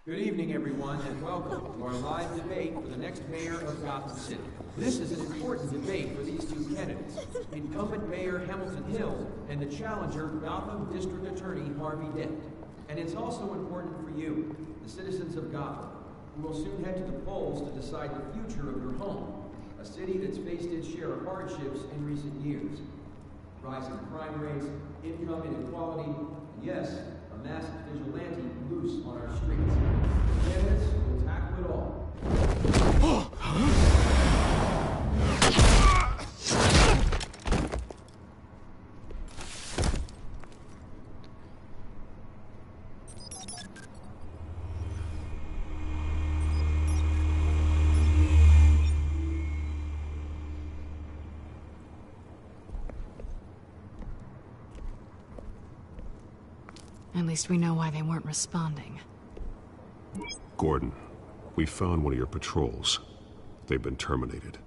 Good evening, everyone, and welcome to our live debate for the next mayor of Gotham City. This is an important debate for these two candidates, incumbent Mayor Hamilton Hill and the challenger, Gotham District Attorney Harvey Dent. And it's also important for you, the citizens of Gotham, who will soon head to the polls to decide the future of your home, a city that's faced its share of hardships in recent years. Rising crime rates, income inequality, and yes, a massive vigilante loose on our streets. Candidates will tackle it all. At least we know why they weren't responding. Gordon, we found one of your patrols. They've been terminated.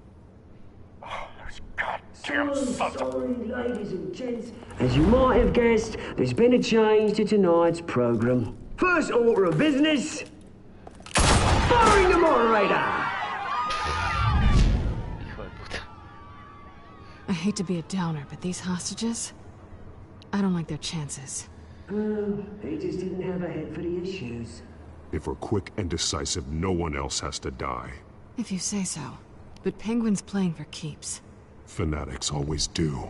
So sorry, ladies and gents. As you might have guessed, there's been a change to tonight's program. First order of business, firing the moderator! I hate to be a downer, but these hostages, I don't like their chances. He just didn't have a head for the issues. If we're quick and decisive, no one else has to die. If you say so. But Penguin's playing for keeps. Fanatics always do.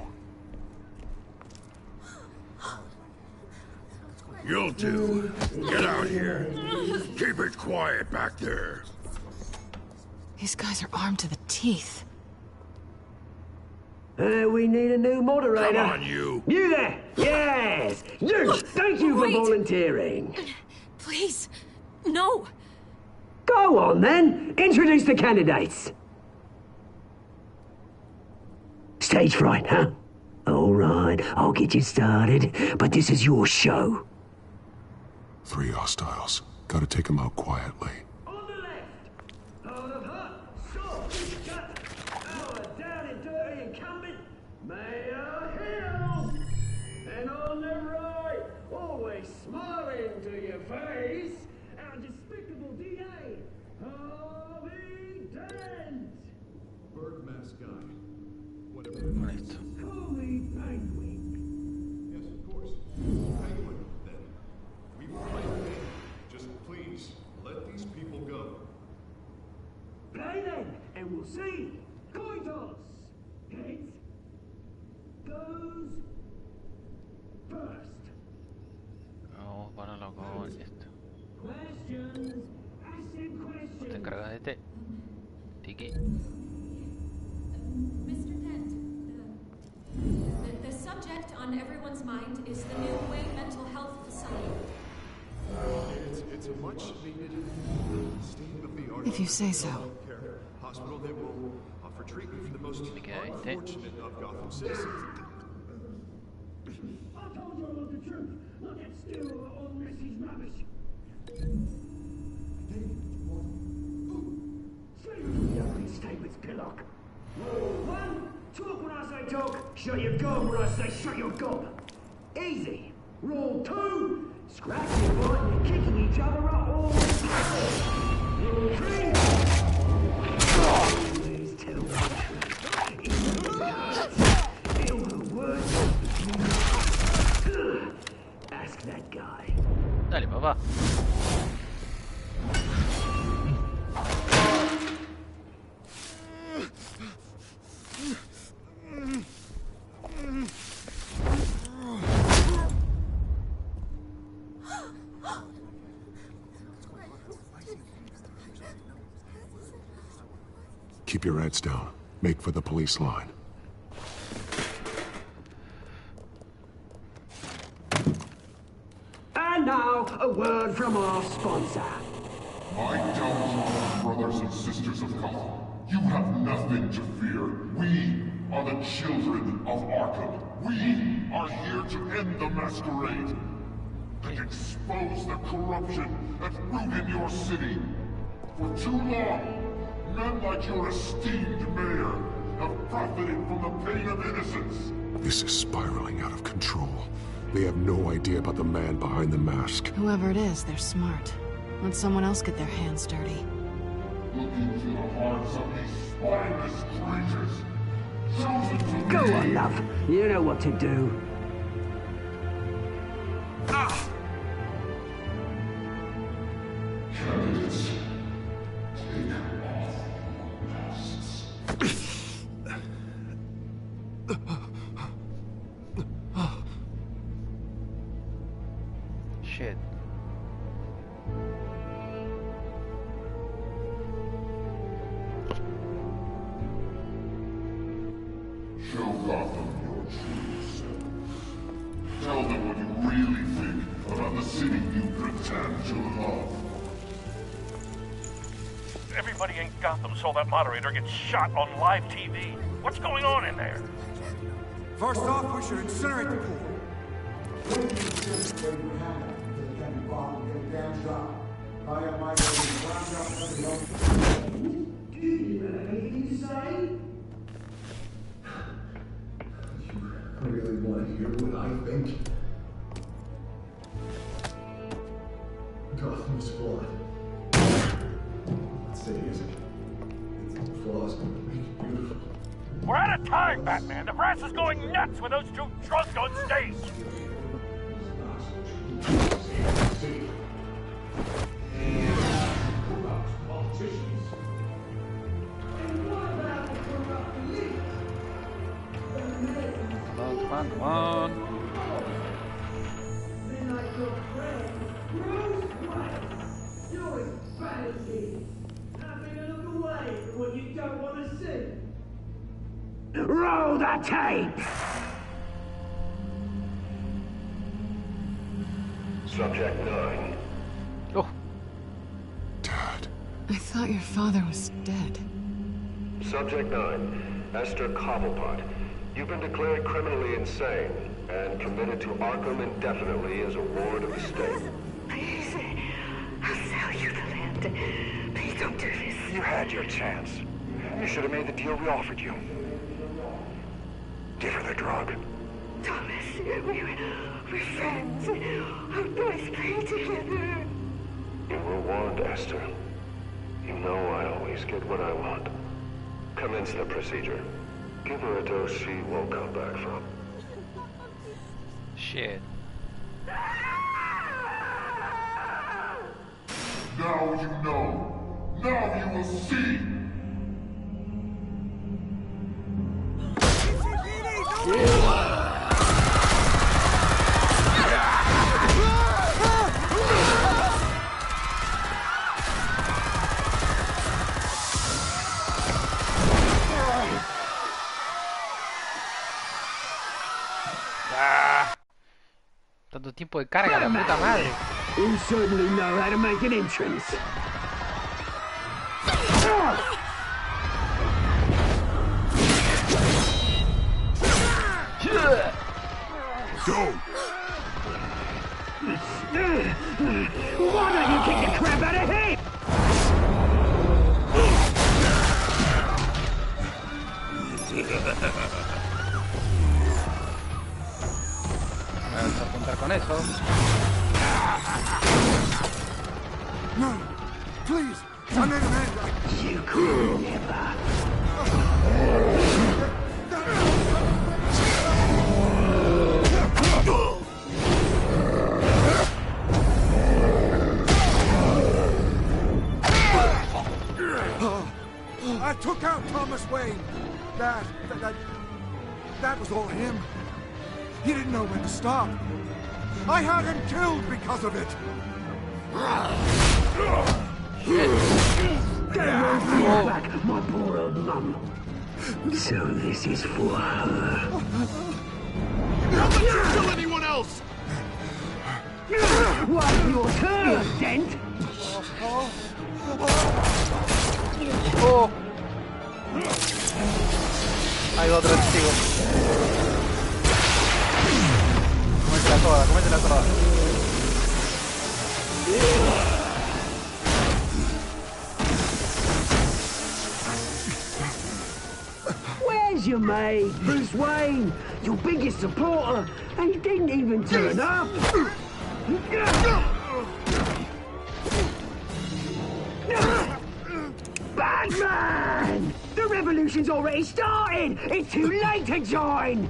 You'll do. Get out here. Keep it quiet back there. These guys are armed to the teeth. We need a new moderator. Come on, you. You there! Yes! You! Thank you for volunteering. Please, no. Go on, then. Introduce the candidates. Stage fright, huh? All right, I'll get you started, but this is your show. 3 hostiles. Gotta take them out quietly. On the left, out of hut, sword, cut, our down and dirty incumbent, Mayor Hill. And on the right, always smiling to your face, our despicable DA, Harvey Dent. Bird mask guy. Listo. Call me Penguin. Yes, of course. Penguin, then. We will play the game. Just please, let these people go. Play then, and we'll see. Coin toss. Heads goes first. Vamos a ponerlo con esto. Questions. Ask them questions. Te encargas de este. Tiki. Mr. Dent, the subject on everyone's mind is the new Wayne Mental Health Facility. It's a much needed state-of-the-art If you say so. healthcare hospital that will offer treatment for the most unfortunate of Gotham citizens. I told you all the truth. Look at still old Mrs. Rubbish. Say the opening statements, Pillock. Rule 1, talk when I say talk, shut your gob when I say shut your gob. Easy. Rule 2, scratching, biting, and kicking each other are all Rule 3, always tell the truth. Even if it hurts, feel the words of the truth. Ask that guy. Dale, papá. Keep your heads down. Make for the police line. And now, a word from our sponsor. My downfall, brothers and sisters of Gotham. You have nothing to fear. We are the children of Arkham. We are here to end the masquerade and expose the corruption at root in your city. For too long, men like your esteemed mayor have profited from the pain of innocence. This is spiraling out of control. They have no idea about the man behind the mask. Whoever it is, they're smart. Let someone else get their hands dirty. Look into the hearts of these spineless creatures. Chosen to Go lead. on, love. You know what to do. Candidates, take off your masks. Shit. Show Gotham your true self. Tell them what you really think about the city you pretend to love. Everybody in Gotham saw that moderator get shot on live TV. What's going on in there? First off, we should incinerate the pool. job. I am my ground up for the old. Do you have anything to say? I really want to hear what I think. Gotham's flawed. Let's say it isn't. Its flaws make it beautiful. We're out of time, Batman. The brass is going nuts with those two drunk on stage. Come on. Then like your friend, Bruce Wayne. You're as bad as he is. Having a look away from what you don't want to see. Roll the tape! Subject 9. Oh. Dad. I thought your father was dead. Subject 9. Esther Cobblepot. You've been declared criminally insane and committed to Arkham indefinitely as a ward of the state. Please, I'll sell you the land. Please don't do this. You had your chance. You should have made the deal we offered you. Give her the drug. Thomas, we're friends. Our boys play together. You were warned, Esther. You know I always get what I want. Commence the procedure. Give her a dose she won't come back from. Shit. Now you know. Now you will see. Tanto tiempo de carga, la puta madre. You certainly know how to make an entrance. Go! Why don't you kick the crap out of him? Vamos a apuntar con eso. No, please, I need a man. You could never. I took out Thomas Wayne. That was all him. He didn't know when to stop. I had him killed because of it. Get back, my poor old mum. So this is for her. Don't let you kill anyone else! What's your turn, Dent? Oh. Hay otro testigo. Cómetela toda. Where's your mate, Bruce Wayne? Your biggest supporter, and he didn't even turn up. Batman! The revolution's already started! It's too late to join!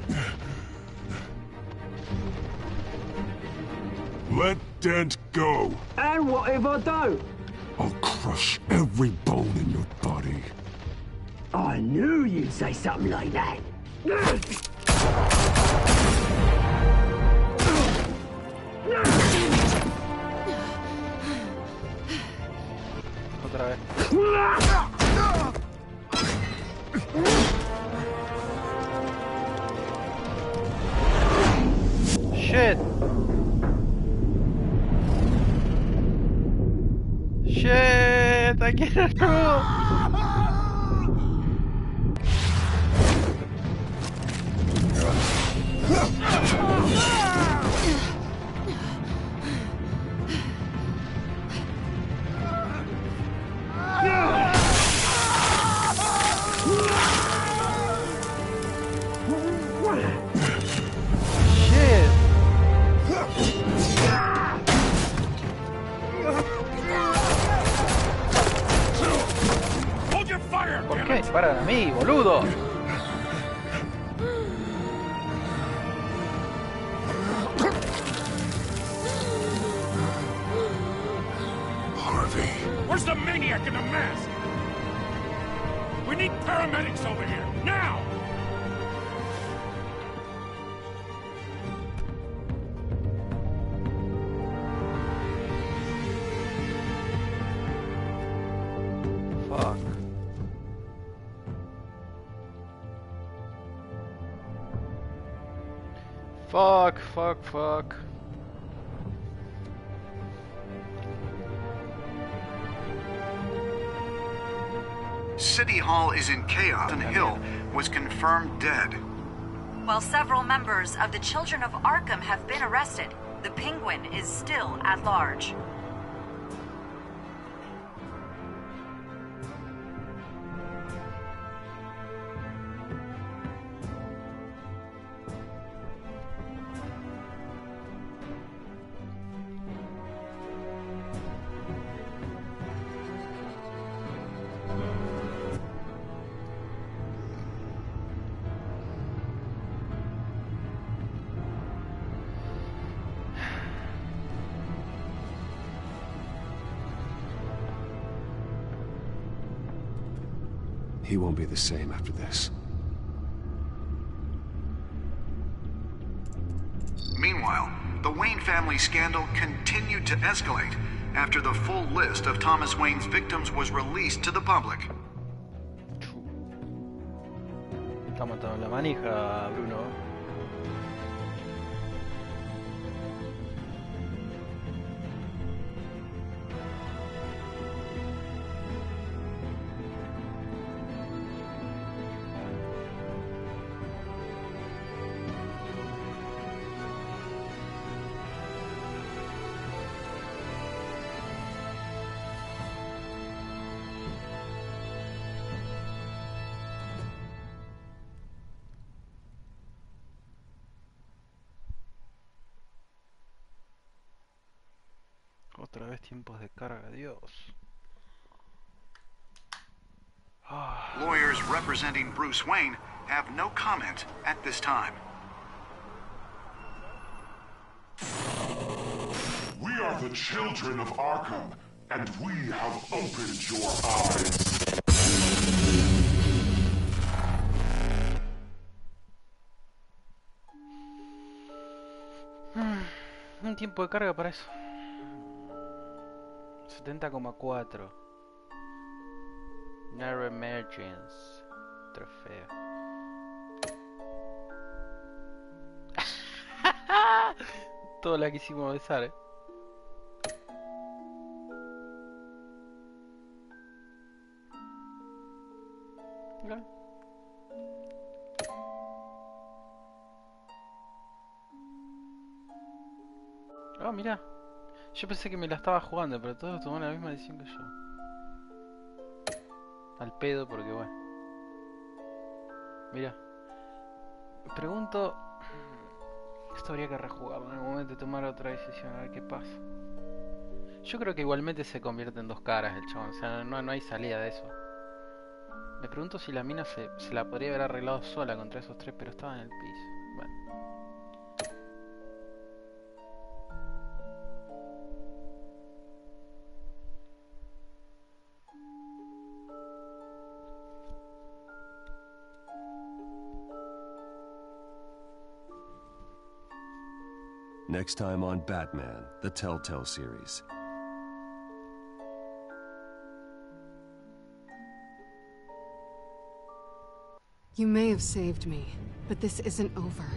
Let Dent go. And what if I don't? I'll crush every bone in your body. I knew you'd say something like that. Otra vez. Shit. Shit, I can't ¡Boludo! Harvey. Where's the maniac in the mask? We need paramedics over here, now! Fuck. Fuck. City Hall is in chaos and Hill was confirmed dead. While several members of the Children of Arkham have been arrested, the Penguin is still at large. He won't be the same after this. Meanwhile, the Wayne family scandal continued to escalate after the full list of Thomas Wayne's victims was released to the public. Está matando la manija, Bruno. Otra vez tiempos de carga, Dios. Lawyers representing Bruce Wayne have no comment at this time. We are the children of Arkham, and we have opened your eyes. Un tiempo de carga para eso. 70,4. Narrow Emergence. Trofeo. Todo la quisimos besar, Okay. Oh, mira. Yo pensé que me la estaba jugando, pero todos tomaron la misma decisión que yo. Al pedo, porque bueno. Mira. Me pregunto... Esto habría que rejugarlo en algún momento y tomar otra decisión, a ver qué pasa. Yo creo que igualmente se convierte en dos caras el chabón, o sea, no hay salida de eso. Me pregunto si la mina se la podría haber arreglado sola contra esos tres, pero estaba en el piso. Bueno. Next time on Batman, the Telltale series. You may have saved me, but this isn't over.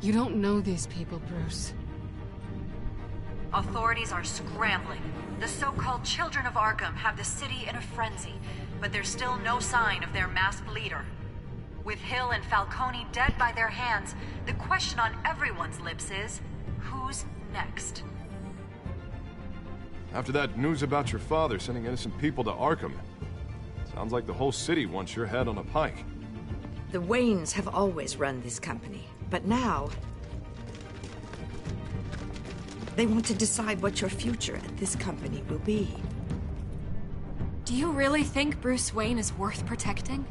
You don't know these people, Bruce. Authorities are scrambling. The so-called Children of Arkham have the city in a frenzy, but there's still no sign of their masked leader. With Hill and Falcone dead by their hands, the question on everyone's lips is, who's next? After that news about your father sending innocent people to Arkham, sounds like the whole city wants your head on a pike. The Waynes have always run this company, but now... they want to decide what your future at this company will be. Do you really think Bruce Wayne is worth protecting?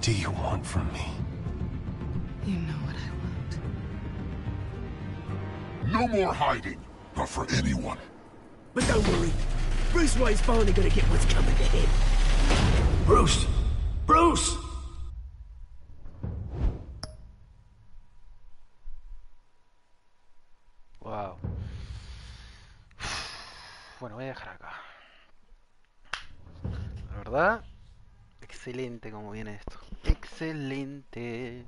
What do you want from me? You know what I want. No more hiding. Not for anyone. But don't worry. Bruce Wayne's finally gonna get what's coming to him. Bruce! Bruce! Wow. Bueno, voy a dejar acá. La verdad, excelente como viene esto. Excelente.